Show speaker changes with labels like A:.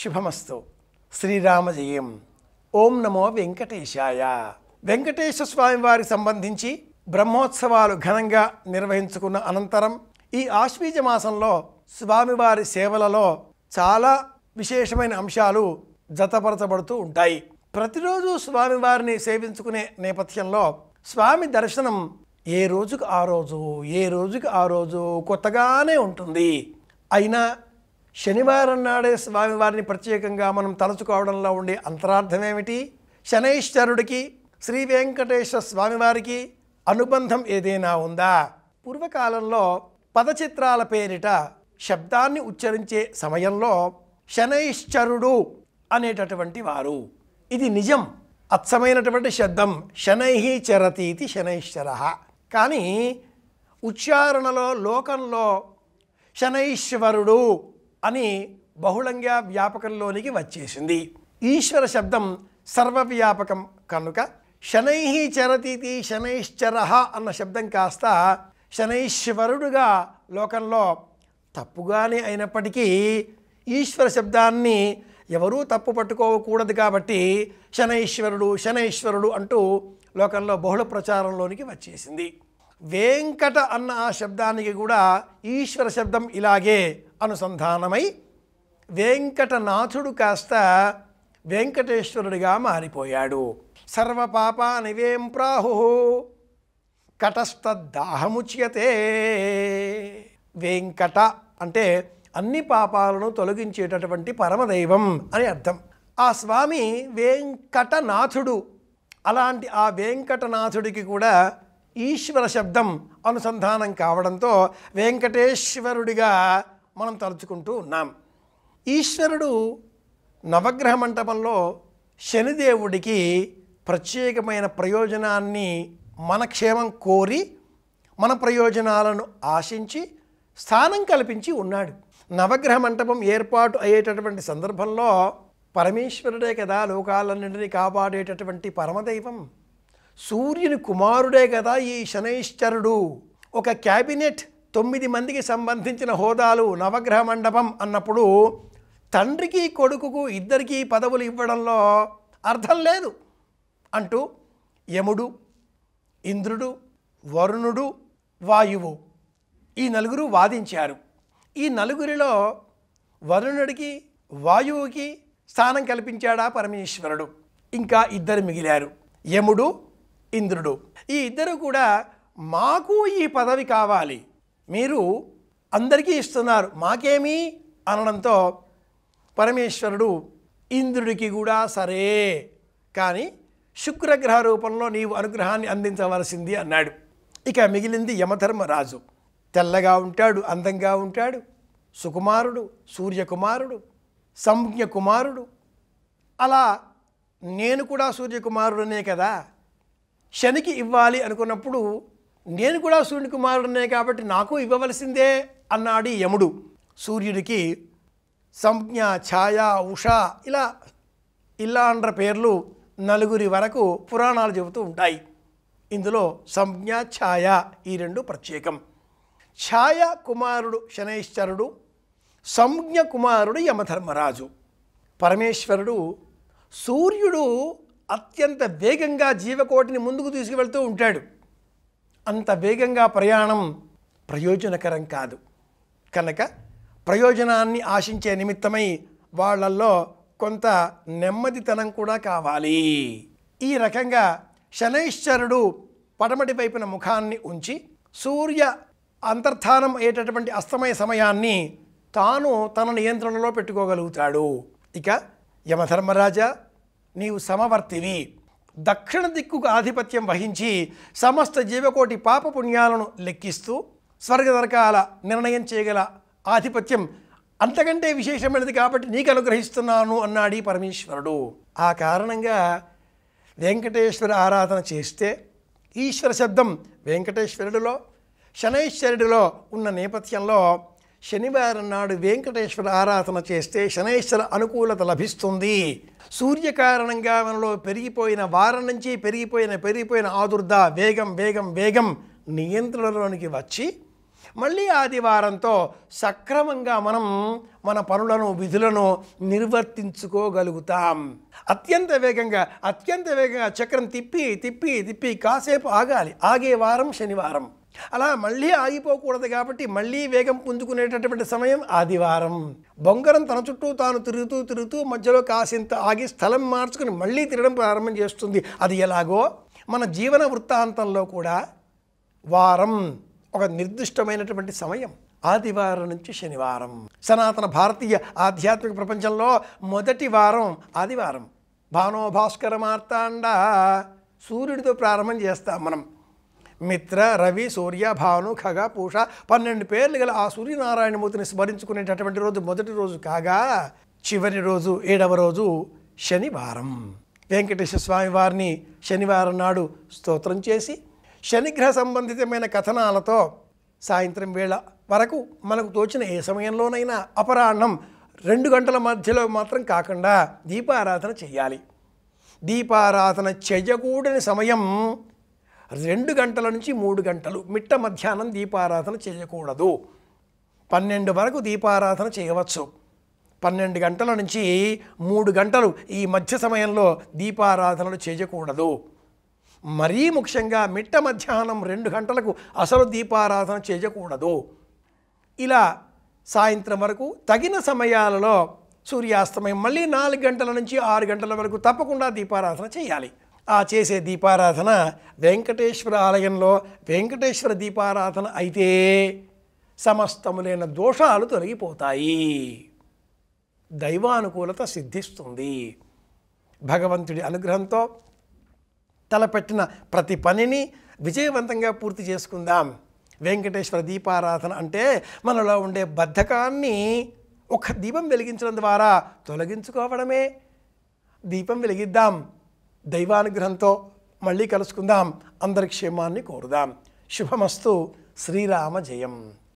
A: శుభమస్తు. శ్రీరామ జయం. ఓం నమో వెంకటేశాయ. వెంకటేశ్వర స్వామి వారికి సంబంధించి బ్రహ్మోత్సవాలు ఘనంగా నిర్వహించుకున్న అనంతరం ఈ ఆశ్వీజ మాసంలో స్వామివారి సేవలలో చాలా విశేషమైన అంశాలు జతపరచబడుతూ ఉంటాయి. ప్రతిరోజు స్వామివారిని సేవించుకునే నేపథ్యంలో స్వామి దర్శనం ఏ రోజుకు ఆ రోజు కొత్తగానే ఉంటుంది. అయినా శనివారం నాడే స్వామివారిని ప్రత్యేకంగా మనం తలుచుకోవడంలో ఉండే అంతరార్థం ఏమిటి? శనైశ్వరుడికి శ్రీ వెంకటేశ్వర స్వామివారికి అనుబంధం ఏదైనా ఉందా? పూర్వకాలంలో పదచిత్రాల పేరిట శబ్దాన్ని ఉచ్చరించే సమయంలో శనైశ్వరుడు అనేటటువంటి వారు. ఇది నిజం, అచ్చమైనటువంటి శబ్దం. శనైహి చరతీతి శనైశ్వరః. కానీ ఉచ్చారణలో లోకంలో శనైశ్వరుడు అని బహుళంగా వ్యాపకంలోనికి వచ్చేసింది. ఈశ్వర శబ్దం సర్వవ్యాపకం కనుక శనైహి చరతీతి శనైశ్చరః అన్న శబ్దం కాస్త శనైశ్వరుడుగా లోకంలో తప్పుగానే అయినప్పటికీ ఈశ్వర శబ్దాన్ని ఎవరూ తప్పు పట్టుకోకూడదు కాబట్టి శనైశ్వరుడు అంటూ లోకంలో బహుళ ప్రచారంలోనికి వచ్చేసింది. వెంకట అన్న ఆ శబ్దానికి కూడా ఈశ్వర శబ్దం ఇలాగే అనుసంధానమై వెంకటనాథుడు కాస్త వెంకటేశ్వరుడిగా మారిపోయాడు. సర్వపాపా నివేం ప్రాహు కటస్థదాహముచ్యతే. వెంకట అంటే అన్ని పాపాలను తొలగించేటటువంటి పరమదైవం అని అర్థం. ఆ స్వామి వెంకటనాథుడు. అలాంటి ఆ వెంకటనాథుడికి కూడా ఈశ్వర శబ్దం అనుసంధానం కావడంతో వెంకటేశ్వరుడిగా మనం తలుచుకుంటూ ఉన్నాం. ఈశ్వరుడు నవగ్రహ మంటపంలో శనిదేవుడికి ప్రత్యేకమైన ప్రయోజనాన్ని మన క్షేమం కోరి మన ప్రయోజనాలను ఆశించి స్థానం కల్పించి ఉన్నాడు. నవగ్రహ మంటపం ఏర్పాటు అయ్యేటటువంటి సందర్భంలో పరమేశ్వరుడే కదా లోకాలన్నింటినీ కాపాడేటటువంటి పరమదైవం. సూర్యుని కుమారుడే కదా ఈ శనైశ్వరుడు. ఒక క్యాబినెట్ 9 మందికి సంబంధించిన హోదాలు నవగ్రహ మండపం అన్నప్పుడు తండ్రికి కొడుకుకు ఇద్దరికీ పదవులు ఇవ్వడంలో అర్థం లేదు అంటూ యముడు, ఇంద్రుడు, వరుణుడు, వాయువు ఈ నలుగురు వాదించారు. ఈ నలుగురిలో వరుణుడికి వాయువుకి స్థానం కల్పించాడా పరమేశ్వరుడు. ఇంకా ఇద్దరు మిగిలారు, యముడు, ఇంద్రుడు. ఈ ఇద్దరు కూడా మాకు ఈ పదవి కావాలి, మీరు అందరికీ ఇస్తున్నారు, మాకేమీ అనడంతో పరమేశ్వరుడు ఇంద్రుడికి కూడా సరే కానీ శుక్రగ్రహ రూపంలో నీవు అనుగ్రహాన్ని అందించవలసింది అన్నాడు. ఇక మిగిలింది యమధర్మరాజు. తెల్లగా ఉంటాడు, అందంగా ఉంటాడు, సుకుమారుడు, సూర్యకుమారుడు, సంజ్ఞ కుమారుడు. అలా నేను కూడా సూర్యకుమారుడనే కదా, శనికి ఇవ్వాలి అనుకున్నప్పుడు నేను కూడా సూర్యకుమారుడనే కాబట్టి నాకు ఇవ్వవలసిందే అన్నాడు యముడు. సూర్యుడికి సంజ్ఞ, ఛాయ, ఉష ఇలా అండ్ర పేర్లు 4 వరకు పురాణాలు చెబుతూ ఉంటాయి. ఇందులో సంజ్ఞ, ఛాయ ఈ 2 ప్రత్యేకం. ఛాయ కుమారుడు శనైశ్వరుడు, సంజ్ఞ కుమారుడు యమధర్మరాజు. పరమేశ్వరుడు సూర్యుడు అత్యంత వేగంగా జీవకోటిని ముందుకు తీసుకువెళ్తూ ఉంటాడు. అంత వేగంగా ప్రయాణం ప్రయోజనకరం కాదు కనుక ప్రయోజనాన్ని ఆశించే నిమిత్తమై వాళ్ళల్లో కొంత నెమ్మదితనం కూడా కావాలి. ఈ రకంగా శనైశ్వరుడు పడమటి వైపున ముఖాన్ని ఉంచి సూర్య అంతర్ధానం అయ్యేటటువంటి అస్తమయ సమయాన్ని తాను తన నియంత్రణలో పెట్టుకోగలుగుతాడు. ఇక యమధర్మరాజా, నీవు సమవర్తివి. దక్షిణ దిక్కుకు ఆధిపత్యం వహించి సమస్త జీవకోటి పాపపుణ్యాలను లెక్కిస్తూ స్వర్గనరకాల నిర్ణయం చేయగల ఆధిపత్యం అంతకంటే విశేషమైనది కాబట్టి నీకు అనుగ్రహిస్తున్నాను అన్నాడు పరమేశ్వరుడు. ఆ కారణంగా వెంకటేశ్వర ఆరాధన చేస్తే ఈశ్వర శబ్దం వెంకటేశ్వరుడిలో శనైశ్వరుడిలో ఉన్న నేపథ్యంలో శనివారం నాడు వెంకటేశ్వర ఆరాధన చేస్తే శనైశ్వర అనుకూలత లభిస్తుంది. సూర్యకారణంగా మనలో పెరిగిపోయిన వారం నుంచి పెరిగిపోయిన ఆదుర్ద వేగం నియంత్రణలోనికి వచ్చి మళ్ళీ ఆదివారంతో సక్రమంగా మనం మన పనులను విధులను నిర్వర్తించుకోగలుగుతాం. అత్యంత వేగంగా చక్రం తిప్పి తిప్పి తిప్పి కాసేపు ఆగాలి. ఆగే వారం శనివారం. అలా మళ్ళీ ఆగిపోకూడదు కాబట్టి మళ్ళీ వేగం పుంజుకునేటటువంటి సమయం ఆదివారం. బొంగరం తన చుట్టూ తాను తిరుగుతూ మధ్యలో కాసింత ఆగి స్థలం మార్చుకుని మళ్ళీ తిరగడం ప్రారంభం చేస్తుంది. అది ఎలాగో మన జీవన వృత్తాంతంలో కూడా వారం ఒక నిర్దిష్టమైనటువంటి సమయం, ఆదివారం నుంచి శనివారం. సనాతన భారతీయ ఆధ్యాత్మిక ప్రపంచంలో మొదటి వారం ఆదివారం. భానో భాస్కర మార్తాండ, సూర్యుడితో ప్రారంభం చేస్తాం మనం. మిత్ర, రవి, సూర్య, భాను, ఖగ, పూష 12 పేర్లు గల ఆ సూర్యనారాయణమూర్తిని స్మరించుకునేటటువంటి రోజు మొదటి రోజు కాగా, చివరి రోజు 7వ రోజు శనివారం. వెంకటేశ్వర స్వామి వారిని శనివారం నాడు స్తోత్రం చేసి శనిగ్రహ సంబంధితమైన కథనాలతో సాయంత్రం వేళ వరకు మనకు తోచిన ఏ సమయంలోనైనా అపరాహ్నం 2 గంటల మధ్యలో మాత్రం కాకుండా దీపారాధన చేయాలి. దీపారాధన చేయకూడని సమయం 2 గంటల నుంచి 3 గంటలు, మిట్ట మధ్యాహ్నం దీపారాధన చేయకూడదు. 12 వరకు దీపారాధన చేయవచ్చు. 12 గంటల నుంచి 3 గంటలు ఈ మధ్య సమయంలో దీపారాధనలు చేయకూడదు. మరీ ముఖ్యంగా మిట్ట మధ్యాహ్నం 2 గంటలకు అసలు దీపారాధన చేయకూడదు. ఇలా సాయంత్రం వరకు తగిన సమయాలలో సూర్యాస్తమయం మళ్ళీ 4 గంటల నుంచి 6 గంటల వరకు తప్పకుండా దీపారాధన చేయాలి. ఆ చేసే దీపారాధన వెంకటేశ్వర ఆలయంలో వెంకటేశ్వర దీపారాధన అయితే సమస్తములైన దోషాలు తొలగిపోతాయి, దైవానుకూలత సిద్ధిస్తుంది. భగవంతుడి అనుగ్రహంతో తలపెట్టిన ప్రతి పనిని విజయవంతంగా పూర్తి చేసుకుందాం. వెంకటేశ్వర దీపారాధన అంటే మనలో ఉండే బద్ధకాన్ని ఒక దీపం వెలిగించడం ద్వారా తొలగించుకోవడమే. దీపం వెలిగిద్దాం. దైవానుగ్రహంతో మళ్ళీ కలుసుకుందాం. అందరి క్షేమాన్ని కోరుదాం. శుభమస్తు. శ్రీరామ జయం.